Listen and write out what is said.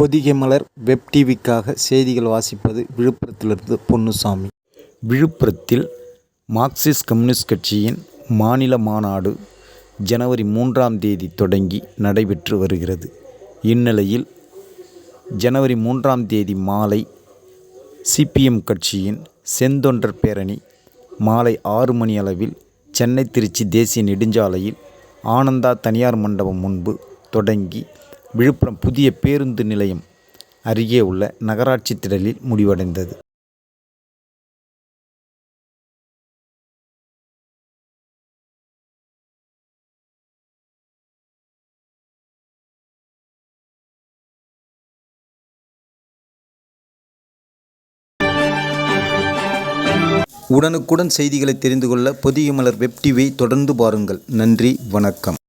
பொதிகை மலர் web டிவிக்காக செய்திகள் வாசிப்பது விழுப்புரத்திலிருந்து பொன்னுசாமி. விழுப்புரத்தில் மார்க்சிஸ்ட் கம்யூனிஸ்ட் கட்சியின் மாநில மாநாடு ஜனவரி 3ஆம் தேதி தொடங்கி நடைபெற்று வருகிறது. இந்நிலையில் ஜனவரி 3ஆம் தேதி மாலை சிபிஎம் கட்சியின் செந்தொண்டர் பேரணி மாலை 6 மணி அளவில் சென்னை திருச்சி தேசிய நெடுஞ்சாலையில் ஆனந்தா தனியார் மண்டபம் முன்பு தொடங்கி விழுப்புரம் புதிய பேருந்து நிலையம் அருகே உள்ள நகராட்சி திடலில் முடிவடைந்தது. உடனுக்குடன் செய்திகளை தெரிந்து கொள்ள பொதிகை மலர் வெப் டிவியை தொடர்ந்து பாருங்கள். நன்றி, வணக்கம்.